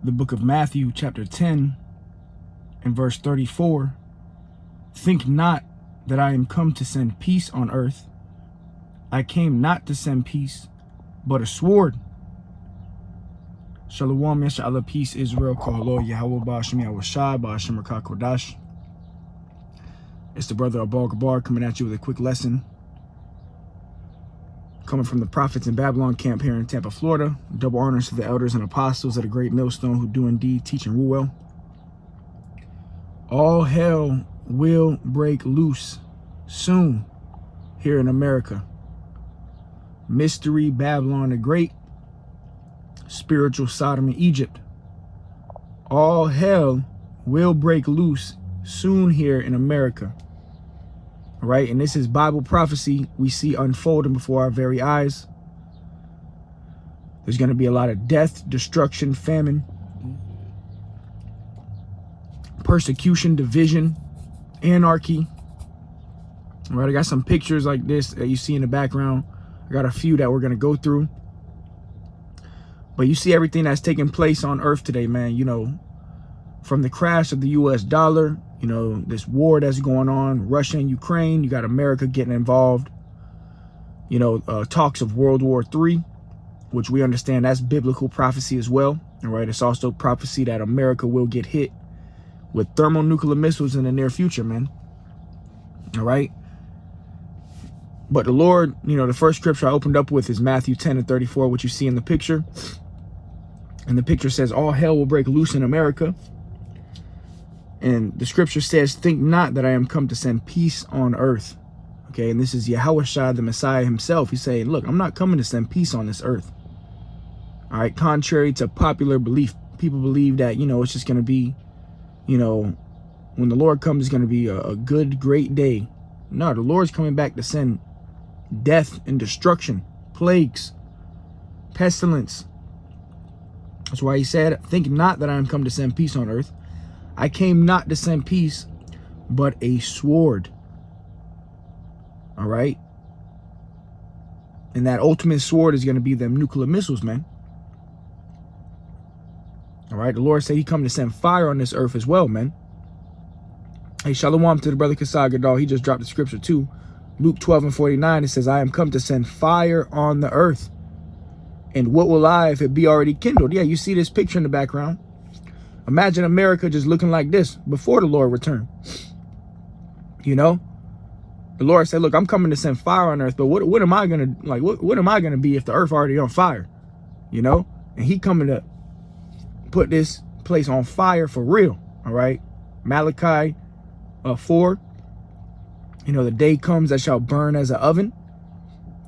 the book of Matthew, chapter 10, and verse 34. Think not that I am come to send peace on earth. I came not to send peace, but a sword. Shalom, Yasha peace, Israel, Kahalo, Yahweh, Ba'ashem, Yahweh Shai, Ba'ashem, Rakah, Kodash. It's the brother Abal Gabar coming at you with a quick lesson. Coming from the Prophets in Babylon camp here in Tampa, Florida. Double honors to the elders and apostles of the great millstone who do indeed teach and rule well. All hell will break loose soon here in America. Mystery Babylon the Great. Spiritual Sodom and Egypt. All hell will break loose soon here in America. All right, and this is Bible prophecy we see unfolding before our very eyes. There's going to be a lot of death, destruction, famine, persecution, division, anarchy. All right, I got some pictures like this that you see in the background. I got a few that we're going to go through. But you see everything that's taking place on earth today, man. You know, from the crash of the US dollar, you know, this war that's going on, Russia and Ukraine, you got America getting involved. You know, talks of World War III, which we understand that's biblical prophecy as well. All right, it's also prophecy that America will get hit with thermonuclear missiles in the near future, man. All right. But the Lord, you know, the first scripture I opened up with is Matthew 10 and 34, which you see in the picture. And the picture says, all hell will break loose in America. And the scripture says, think not that I am come to send peace on earth. Okay, and this is Yahweh Shai, the Messiah himself. He's saying, look, I'm not coming to send peace on this earth. All right, contrary to popular belief, people believe that, you know, it's just going to be, you know, when the Lord comes, it's going to be a good, great day. No, the Lord's coming back to send death and destruction, plagues, pestilence. That's why he said, think not that I am come to send peace on earth. I came not to send peace, but a sword. All right. And that ultimate sword is going to be them nuclear missiles, man. All right. The Lord said he come to send fire on this earth as well, man. Hey, shalom to the brother Kasai Gadol. He just dropped the scripture too. Luke 12 and 49, it says, I am come to send fire on the earth. And what will I if it be already kindled? Yeah, you see this picture in the background. Imagine America just looking like this before the Lord returned. You know, the Lord said, look, I'm coming to send fire on earth, but what am I going to, like, what am I going to be if the earth already on fire? You know, and he coming to put this place on fire for real. All right. Malachi 4. You know, the day comes that shall burn as an oven.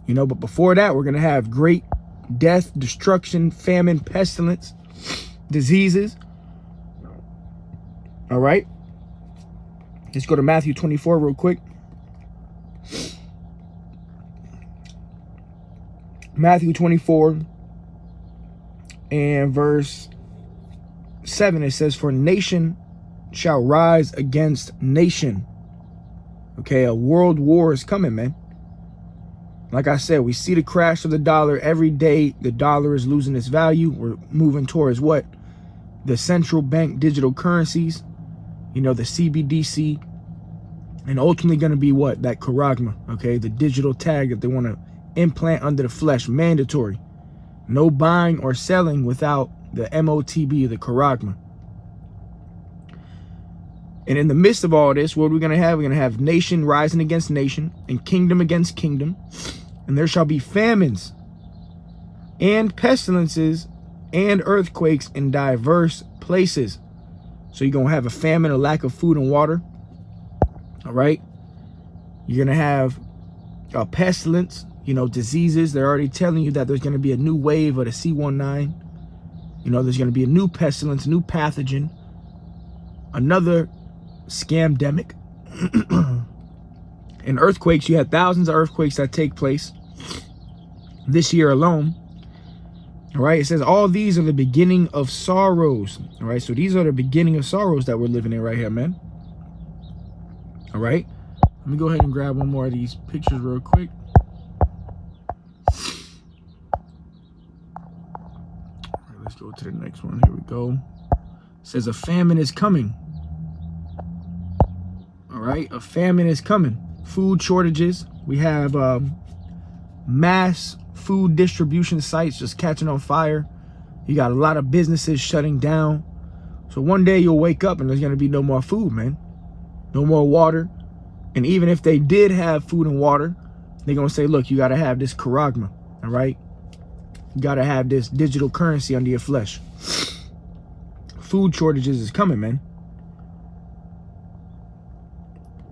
You know, but before that, we're going to have great death, destruction, famine, pestilence, diseases. All right. Let's go to Matthew 24 real quick. Matthew 24 and verse 7, it says, for nation shall rise against nation. Okay, a world war is coming, man. Like I said, we see the crash of the dollar every day. The dollar is losing its value. We're moving towards what? The central bank digital currencies, you know, the CBDC, and ultimately going to be what? That charagma, okay? The digital tag that they want to implant under the flesh, mandatory. No buying or selling without the MOTB, the charagma. And in the midst of all this, what are we going to have? We're going to have nation rising against nation and kingdom against kingdom. And there shall be famines and pestilences and earthquakes in diverse places. So you're going to have a famine, a lack of food and water. All right. You're going to have a pestilence, you know, diseases. They're already telling you that there's going to be a new wave of the C19. You know, there's going to be a new pestilence, new pathogen, another scamdemic. And earthquakes, you had thousands of earthquakes that take place this year alone. All right, it says all these are the beginning of sorrows. All right, so these are the beginning of sorrows that we're living in right here, man. All right, let me go ahead and grab one more of these pictures real quick. Let's go to the next one. Here we go. It says a famine is coming. All right, a famine is coming. Food shortages. We have mass food distribution sites just catching on fire. You got a lot of businesses shutting down. So one day you'll wake up and there's going to be no more food, man. No more water. And even if they did have food and water, they're going to say, look, you got to have this charagma, all right? You got to have this digital currency under your flesh. Food shortages is coming, man.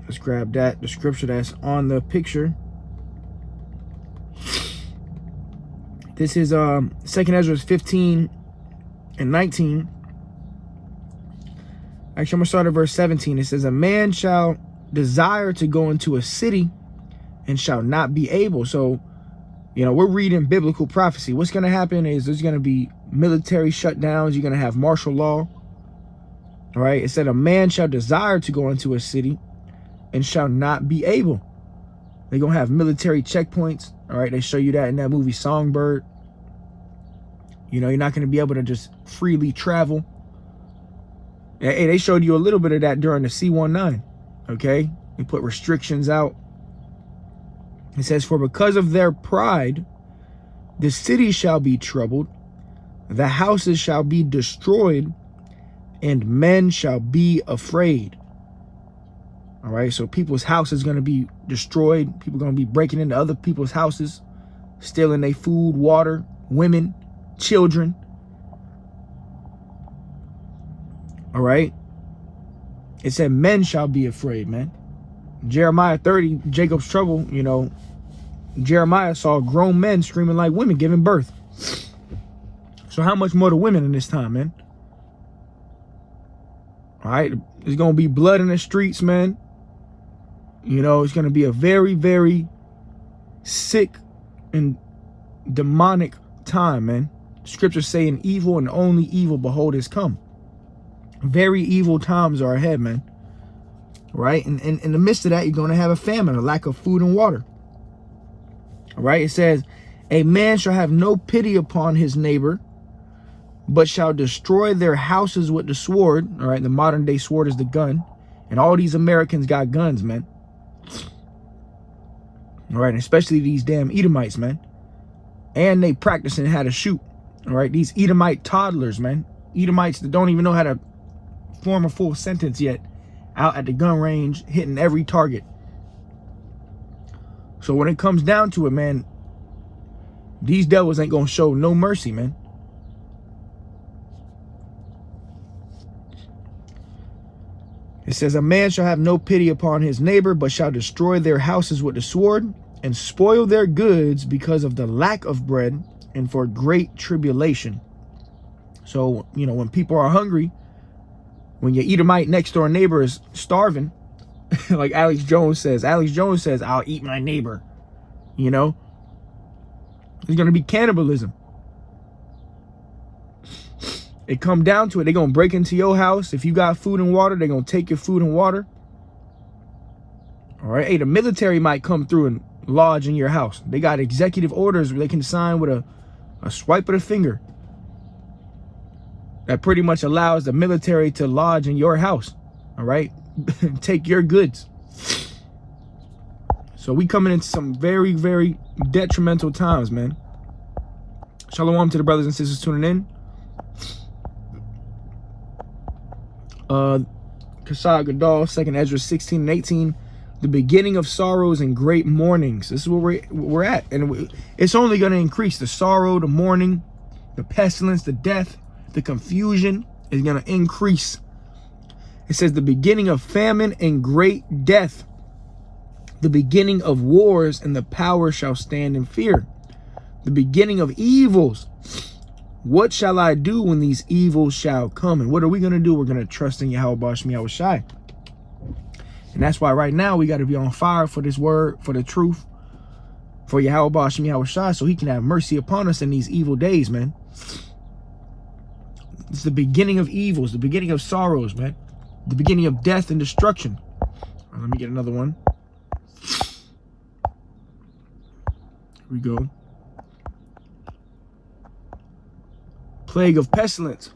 Let's grab that, the scripture that's on the picture. This is 2nd Ezra 15 and 19. Actually, I'm going to start at verse 17. It says, a man shall desire to go into a city and shall not be able. So, you know, we're reading biblical prophecy. What's going to happen is there's going to be military shutdowns. You're going to have martial law. All right. It said a man shall desire to go into a city and shall not be able. They're going to have military checkpoints. All right. They show you that in that movie Songbird. You know, you're not going to be able to just freely travel. Hey, they showed you a little bit of that during the C-19. Okay. They put restrictions out. It says, for because of their pride, the city shall be troubled, the houses shall be destroyed, and men shall be afraid. All right, so people's house is going to be destroyed. People are going to be breaking into other people's houses, stealing their food, water, women, children. All right. It said men shall be afraid, man. Jeremiah 30, Jacob's trouble, you know, Jeremiah saw grown men screaming like women giving birth. So how much more to women in this time, man? All right, there's going to be blood in the streets, man. You know, it's going to be a very, very sick and demonic time, man. Scriptures say in evil and only evil, behold, is come. Very evil times are ahead, man. Right? And in the midst of that, you're going to have a famine, a lack of food and water. All right? It says, a man shall have no pity upon his neighbor, but shall destroy their houses with the sword. All right? The modern day sword is the gun. And all these Americans got guns, man. All right? Especially these damn Edomites, man. And they practicing how to shoot. All right? These Edomite toddlers, man. Edomites that don't even know how to form a full sentence yet. Out at the gun range, hitting every target. So when it comes down to it, man, these devils ain't gonna show no mercy, man. It says, a man shall have no pity upon his neighbor, but shall destroy their houses with the sword and spoil their goods because of the lack of bread and for great tribulation. So, you know, when people are hungry, when your Edomite next door neighbor is starving, like Alex Jones says, I'll eat my neighbor. You know, there's going to be cannibalism. It come down to it. They're going to break into your house. If you got food and water, they're going to take your food and water. All right. Hey, the military might come through and lodge in your house. They got executive orders where they can sign with a swipe of the finger. That pretty much allows the military to lodge in your house, all right? Take your goods. So we coming into some very, very detrimental times, man. Shalom to the brothers and sisters tuning in. Kasai Gadol, 2nd Ezra 16 and 18. The beginning of sorrows and great mournings. This is where we're at. And it's only going to increase. The sorrow, the mourning, the pestilence, the death, the confusion is going to increase. It says the beginning of famine and great death, the beginning of wars, and the power shall stand in fear. The beginning of evils. What shall I do when these evils shall come? And what are we going to do? We're going to trust in Yahweh Bashmi Yahushai. And that's why right now we got to be on fire for this word, for the truth, for Yahweh Bashmi Yahushai, so he can have mercy upon us in these evil days, man. It's the beginning of evils, the beginning of sorrows, man. The beginning of death and destruction. Right, let me get another one. Here we go. Plague of pestilence.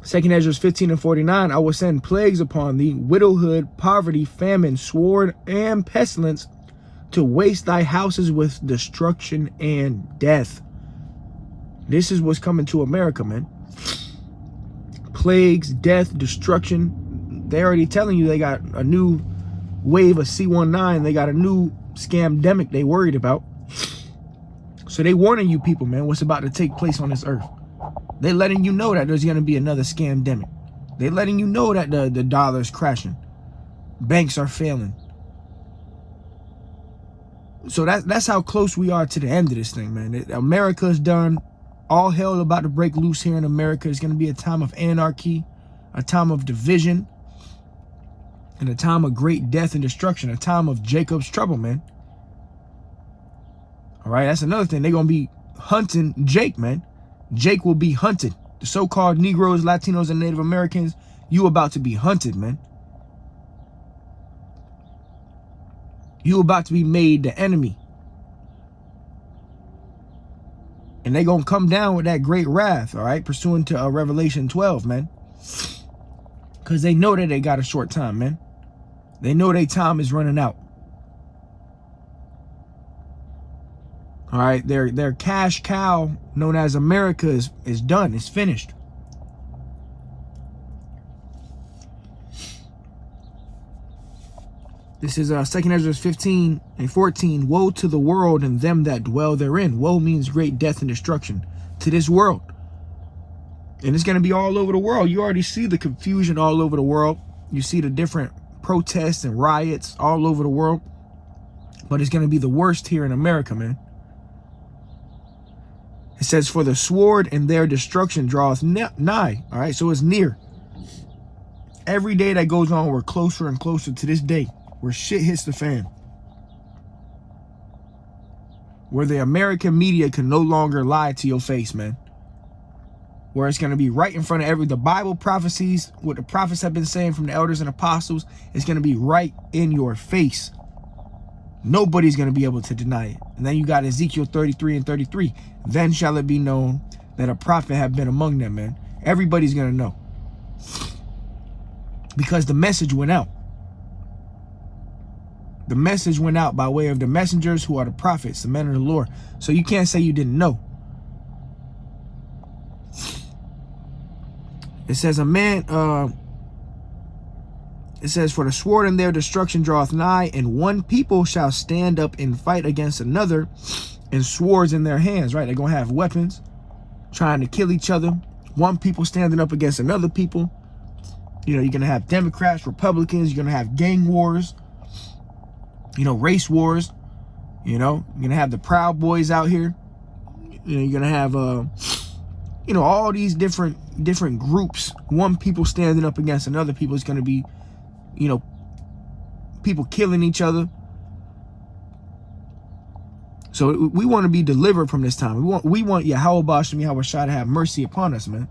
2 Ezra 15:49, I will send plagues upon thee, widowhood, poverty, famine, sword, and pestilence, to waste thy houses with destruction and death. This is what's coming to America, man. Plagues, death, destruction. They're already telling you they got a new wave of C-19. They got a new scamdemic they worried about. So they warning you people, man, what's about to take place on this earth. They letting you know that there's going to be another scamdemic. They letting you know that the dollar's crashing. Banks are failing. So that's how close we are to the end of this thing, man. America's done. All hell about to break loose here in America. It's going to be a time of anarchy, a time of division, and a time of great death and destruction, a time of Jacob's trouble, man. All right, that's another thing. They're going to be hunting Jake, man. Jake will be hunted. The so-called Negroes, Latinos, and Native Americans, you about to be hunted, man. You about to be made the enemy. And they going to come down with that great wrath, all right, pursuant to Revelation 12, man. Because they know that they got a short time, man. They know their time is running out. All right, their cash cow known as America is done. It's finished. This is 2 Ezra 15:14. Woe to the world and them that dwell therein. Woe means great death and destruction to this world. And it's going to be all over the world. You already see the confusion all over the world. You see the different protests and riots all over the world. But it's going to be the worst here in America, man. It says, for the sword and their destruction draweth nigh. All right, so it's near. Every day that goes on, we're closer and closer to this day where shit hits the fan. Where the American media can no longer lie to your face, man. Where it's going to be right in front of the Bible prophecies, what the prophets have been saying from the elders and apostles, it's going to be right in your face. Nobody's going to be able to deny it. And then you got Ezekiel 33:33. Then shall it be known that a prophet have been among them, man. Everybody's going to know. Because the message went out. The message went out by way of the messengers who are the prophets, the men of the Lord. So you can't say you didn't know. It says it says, for the sword and their destruction draweth nigh, and one people shall stand up and fight against another, and swords in their hands, right? They're going to have weapons, trying to kill each other. One people standing up against another people. You know, you're going to have Democrats, Republicans, you're going to have gang wars, you know, race wars. You know, you're going to have the Proud Boys out here. You know, you're going to have, you know, all these different groups. One people standing up against another people. Is going to be, you know, people killing each other. So we want to be delivered from this time. We want Yahweh Bashem, Yahweh Shai to have mercy upon us, man.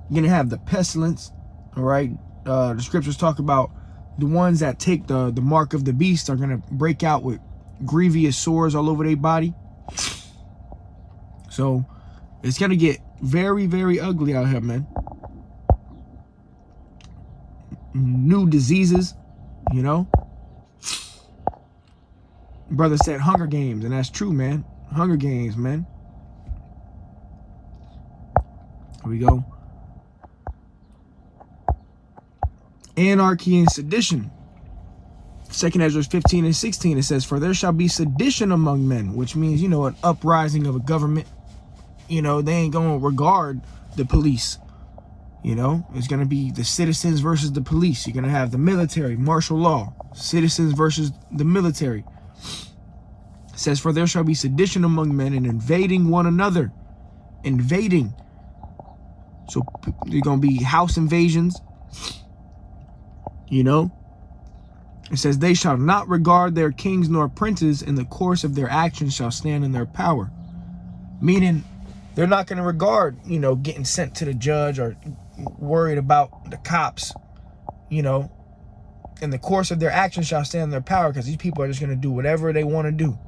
You're going to have the pestilence, all right? The scriptures talk about the ones that take the mark of the beast are going to break out with grievous sores all over their body. So it's going to get very, very ugly out here, man. New diseases, you know. Brother said Hunger Games, and that's true, man. Hunger Games, man. Here we go. Anarchy and sedition. 2 Ezra 15:16, it says, for there shall be sedition among men, which means, you know, an uprising of a government. You know, they ain't going to regard the police. You know, it's going to be the citizens versus the police. You're going to have the military, martial law, citizens versus the military. It says, for there shall be sedition among men, and invading one another. Invading. So there's going to be house invasions. You know, it says, they shall not regard their kings nor princes, in the course of their actions shall stand in their power. Meaning, they're not going to regard, you know, getting sent to the judge or worried about the cops. You know, in the course of their actions shall stand in their power, because these people are just going to do whatever they want to do.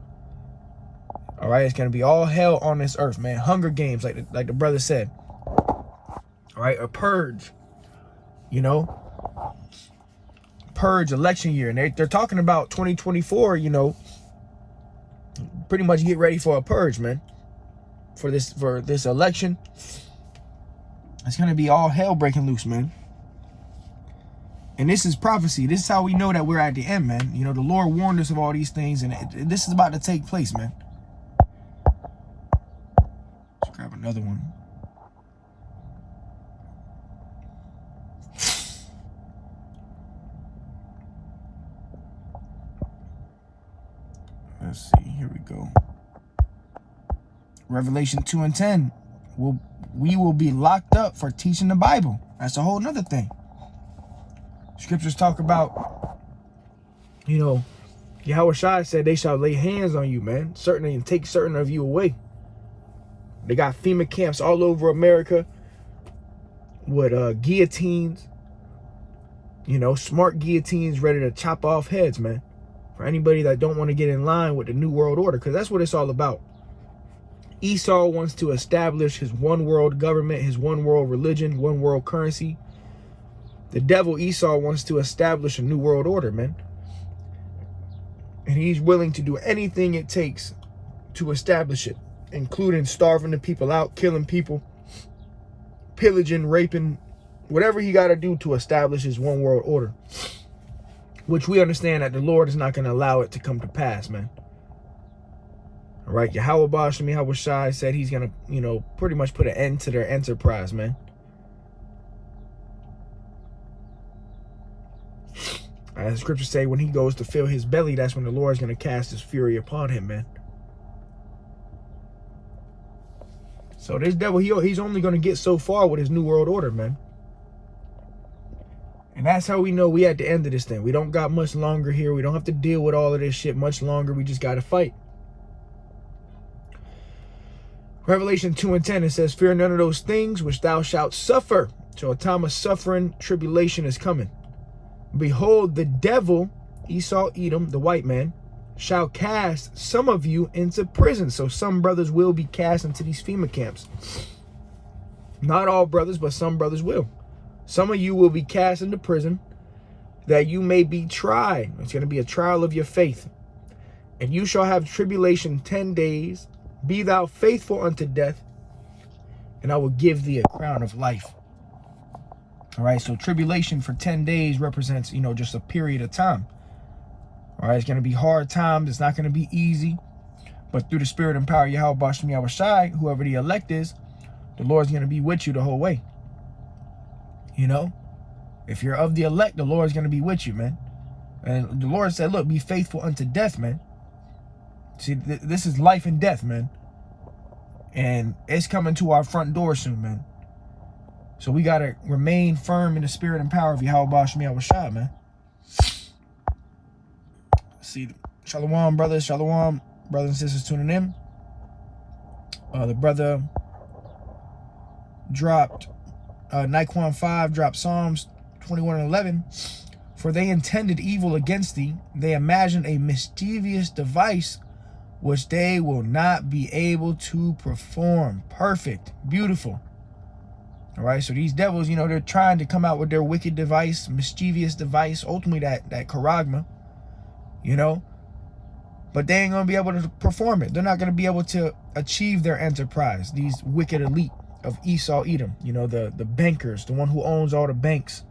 All right, it's going to be all hell on this earth, man. Hunger Games, like the brother said. All right, a purge, you know. Purge election year. And they're talking about 2024, you know. Pretty much get ready for a purge, man. For this election. It's going to be all hell breaking loose, man. And this is prophecy. This is how we know that we're at the end, man. You know, the Lord warned us of all these things, and this is about to take place, man. Let's grab another one. Let's see. Here we go. Revelation 2:10. We will be locked up for teaching the Bible. That's a whole nother thing. Scriptures talk about, you know, Yahushua said they shall lay hands on you, man. Certainly, and take certain of you away. They got FEMA camps all over America with guillotines, you know, smart guillotines ready to chop off heads, man. For anybody that don't want to get in line with the New World Order, because that's what it's all about. Esau wants to establish his one world government, his one world religion, one world currency. The devil, Esau, wants to establish a new world order, man. And he's willing to do anything it takes to establish it, including starving the people out, killing people, pillaging, raping, whatever he got to do to establish his one world order. Which we understand that the Lord is not going to allow it to come to pass, man. All right, Yahushua said he's going to, you know, pretty much put an end to their enterprise, man. As the scriptures say, when he goes to fill his belly, that's when the Lord is going to cast his fury upon him, man. So this devil, he's only going to get so far with his new world order, man. And that's how we know we at the end of this thing. We don't got much longer here. We don't have to deal with all of this shit much longer. We just got to fight. Revelation 2:10, it says, fear none of those things which thou shalt suffer. So a time of suffering, tribulation is coming. Behold, the devil, Esau, Edom, the white man, shall cast some of you into prison. So some brothers will be cast into these FEMA camps. Not all brothers, but some brothers will. Some of you will be cast into prison that you may be tried. It's going to be a trial of your faith. And you shall have tribulation 10 days. Be thou faithful unto death, and I will give thee a crown of life. All right, so tribulation for 10 days represents, you know, just a period of time. All right, it's going to be hard times. It's not going to be easy. But through the spirit and power of Yahushua, whoever the elect is, the Lord's going to be with you the whole way. You know, if you're of the elect, the Lord's going to be with you, man. And the Lord said, look, be faithful unto death, man. See, this is life and death, man. And it's coming to our front door soon, man. So we got to remain firm in the spirit and power of Yahushua, man. See, shalom, brothers, shalom, brothers and sisters tuning in. The brother dropped, Nikewan 5 dropped Psalms 21:11. For they intended evil against thee. They imagined a mischievous device which they will not be able to perform. Perfect. Beautiful. All right, so these devils, you know, they're trying to come out with their wicked device, mischievous device, ultimately that charagma, you know, but they ain't going to be able to perform it. They're not going to be able to achieve their enterprise, these wicked elite of Esau, Edom, you know, the bankers, the one who owns all the banks.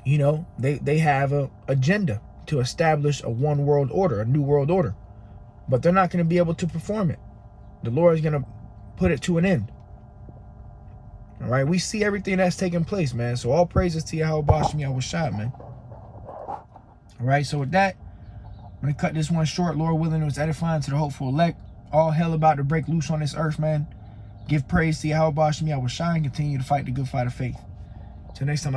You know, they have a agenda to establish a one world order, a new world order, but they're not going to be able to perform it. The Lord is going to put it to an end. All right, we see everything that's taking place, man. So all praises to Yahushua, man. All right, so with that, I'm going to cut this one short. Lord willing, it was edifying to the hopeful elect. All hell about to break loose on this earth, man. Give praise to Yahushua and continue to fight the good fight of faith. Till next time.